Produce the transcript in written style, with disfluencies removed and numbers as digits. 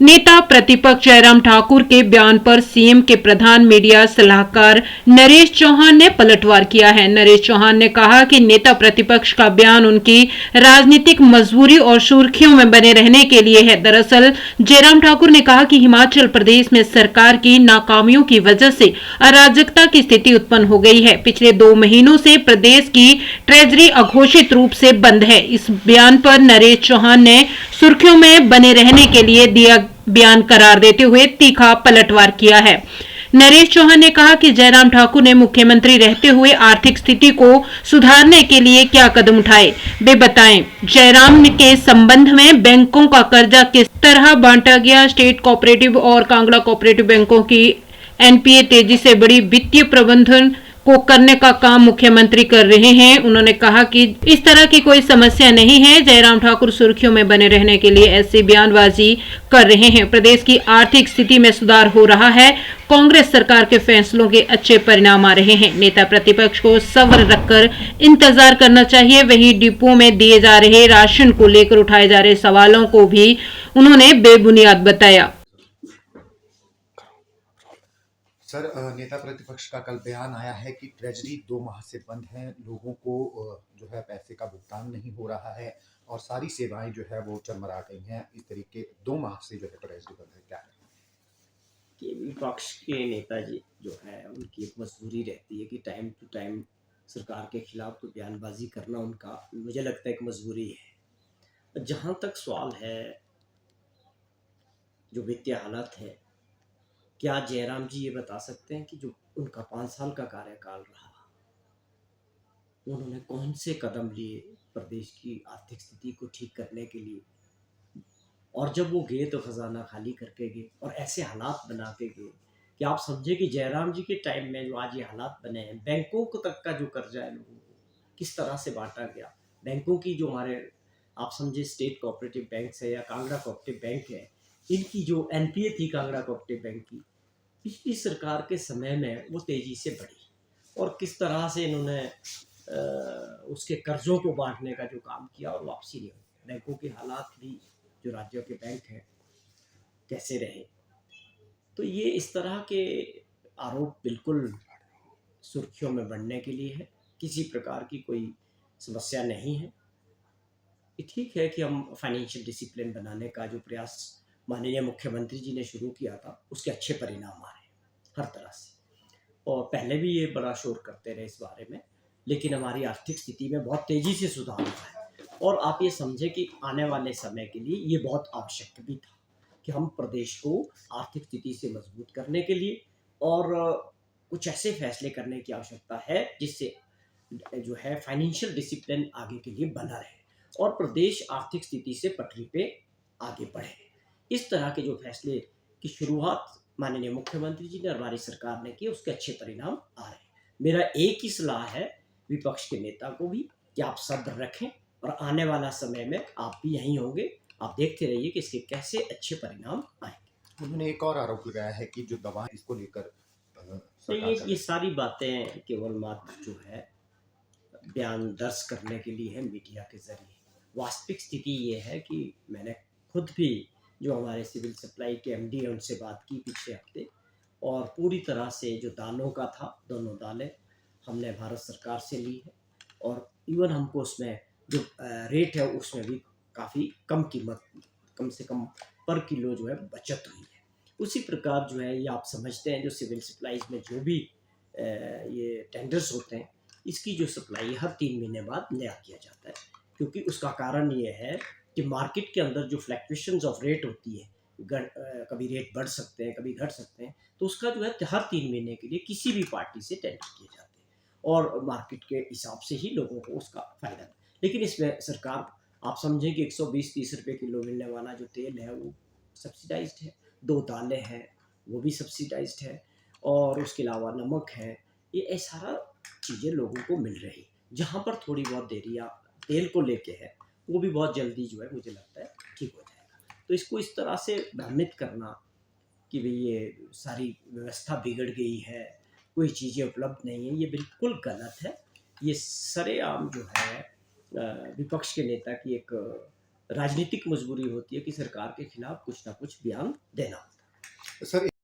नेता प्रतिपक्ष जयराम ठाकुर के बयान पर सीएम के प्रधान मीडिया सलाहकार नरेश चौहान ने पलटवार किया है। नरेश चौहान ने कहा कि नेता प्रतिपक्ष का बयान उनकी राजनीतिक मजबूरी और सुर्खियों में बने रहने के लिए है। दरअसल जयराम ठाकुर ने कहा कि हिमाचल प्रदेश में सरकार की नाकामियों की वजह से अराजकता की स्थिति उत्पन्न हो गई है। पिछले 2 महीनों से प्रदेश की ट्रेजरी अघोषित रूप से बंद है। इस बयान पर नरेश चौहान ने सुर्खियों में बने रहने के लिए दिया बयान करार देते हुए तीखा पलटवार किया है। नरेश चौहान ने कहा कि जयराम ठाकुर ने मुख्यमंत्री रहते हुए आर्थिक स्थिति को सुधारने के लिए क्या कदम उठाए, वे बताएं। जयराम के संबंध में बैंकों का कर्जा किस तरह बांटा गया, स्टेट कोऑपरेटिव और कांगड़ा कोऑपरेटिव बैंकों की एनपीए तेजी से बड़ी वित्तीय प्रबंधन को करने का काम मुख्यमंत्री कर रहे हैं। उन्होंने कहा कि इस तरह की कोई समस्या नहीं है। जयराम ठाकुर सुर्खियों में बने रहने के लिए ऐसी बयानबाजी कर रहे हैं। प्रदेश की आर्थिक स्थिति में सुधार हो रहा है। कांग्रेस सरकार के फैसलों के अच्छे परिणाम आ रहे हैं। नेता प्रतिपक्ष को सब्र रखकर इंतजार करना चाहिए। वहीं डिपो में दिए जा रहे राशन को लेकर उठाए जा रहे सवालों को भी उन्होंने बेबुनियाद बताया। सर, नेता प्रतिपक्ष का कल बयान आया है कि ट्रेजरी 2 माह से बंद है, लोगों को जो है पैसे का भुगतान नहीं हो रहा है और सारी सेवाएं जो है वो चरमरा गई हैं। इस तरीके 2 माह से जो है ट्रेजरी बंद है, क्या है? कि विपक्ष के नेता जी जो है उनकी एक मजबूरी रहती है कि टाइम टू टाइम सरकार के खिलाफ तो बयानबाजी करना उनका, मुझे लगता है, एक मजबूरी है। जहाँ तक सवाल है जो वित्तीय हालत है, क्या जयराम जी ये बता सकते हैं कि जो उनका 5 साल का कार्यकाल रहा, उन्होंने कौन से कदम लिए प्रदेश की आर्थिक स्थिति को ठीक करने के लिए? और जब वो गए तो खजाना खाली करके गए और ऐसे हालात बना के गए कि आप समझे कि जयराम जी के टाइम में जो आज ये हालात बने हैं, बैंकों को तक का जो कर्जा है लोगों को किस तरह से बांटा गया, बैंकों की जो हमारे, आप समझे, स्टेट कोऑपरेटिव बैंक है या कांगड़ा कोऑपरेटिव बैंक है, इनकी जो एनपीए थी कांगड़ा कोऑपरेटिव बैंक की, पिछली सरकार के समय में वो तेजी से बढ़ी और किस तरह से इन्होंने उसके कर्जों को बांटने का जो काम किया और वापसी नहीं हुई। बैंकों के हालात भी जो राज्यों के बैंक हैं कैसे रहे, तो ये इस तरह के आरोप बिल्कुल सुर्खियों में बढ़ने के लिए है। किसी प्रकार की कोई समस्या नहीं है। ये ठीक है कि हम फाइनेंशियल डिसिप्लिन बनाने का जो प्रयास माननीय मुख्यमंत्री जी ने शुरू किया था, उसके अच्छे परिणाम आ रहे हैं हर तरह से, और पहले भी ये बड़ा शोर करते रहे इस बारे में, लेकिन हमारी आर्थिक स्थिति में बहुत तेज़ी से सुधार हुआ है। और आप ये समझें कि आने वाले समय के लिए ये बहुत आवश्यक भी था कि हम प्रदेश को आर्थिक स्थिति से मजबूत करने के लिए और कुछ ऐसे फैसले करने की आवश्यकता है जिससे जो है फाइनेंशियल डिसिप्लिन आगे के लिए बना रहे और प्रदेश आर्थिक स्थिति से पटरी पे आगे बढ़े। इस तरह के जो फैसले की शुरुआत माननीय मुख्यमंत्री जी ने और हमारी सरकार ने की, उसके अच्छे परिणाम आ रहे हैं। मेरा एक ही सलाह है विपक्ष के नेता को भी कि आप सब्र रखें और आने वाला समय में आप भी यहीं होंगे, आप देखते रहिए कि इसके कैसे अच्छे परिणाम आएंगे। उन्होंने एक और आरोप लगाया है कि जो दवा इसको लेकर तो ये सारी बातें केवल मात्र जो है बयान दर्ज करने के लिए है मीडिया के जरिए। वास्तविक स्थिति ये है कि मैंने खुद भी जो हमारे सिविल सप्लाई के एमडी हैं उनसे बात की पिछले हफ्ते, और पूरी तरह से जो दालों का था, दोनों दालें हमने भारत सरकार से ली है और इवन हमको उसमें जो रेट है उसमें भी काफ़ी कम कीमत, कम से कम पर किलो जो है बचत हुई है। उसी प्रकार जो है ये आप समझते हैं जो सिविल सप्लाईज में जो भी ये टेंडर्स होते हैं, इसकी जो सप्लाई हर 3 महीने बाद नया किया जाता है, क्योंकि उसका कारण ये है कि मार्केट के अंदर जो फ्लक्चुएशंस ऑफ रेट होती है, कभी रेट बढ़ सकते हैं, कभी घट सकते हैं, तो उसका जो है हर 3 महीने के लिए किसी भी पार्टी से टेंडर किए जाते हैं और मार्केट के हिसाब से ही लोगों को उसका फ़ायदा। लेकिन इसमें सरकार, आप समझें कि 120-30 रुपये किलो मिलने वाला जो तेल है वो सब्सिडाइज्ड है, 2 दालें हैं वो भी सब्सिडाइज्ड है, और उसके अलावा नमक है, ये सारा चीज़ें लोगों को मिल रही। जहाँ पर थोड़ी बहुत देरियाँ तेल को लेके है, वो भी बहुत जल्दी जो है मुझे लगता है ठीक हो जाएगा। तो इसको इस तरह से भ्रमित करना कि भाई ये सारी व्यवस्था बिगड़ गई है, कोई चीज़ें उपलब्ध नहीं है, ये बिल्कुल गलत है। ये सरेआम जो है विपक्ष के नेता की एक राजनीतिक मजबूरी होती है कि सरकार के खिलाफ कुछ ना कुछ बयान देना होता है। सर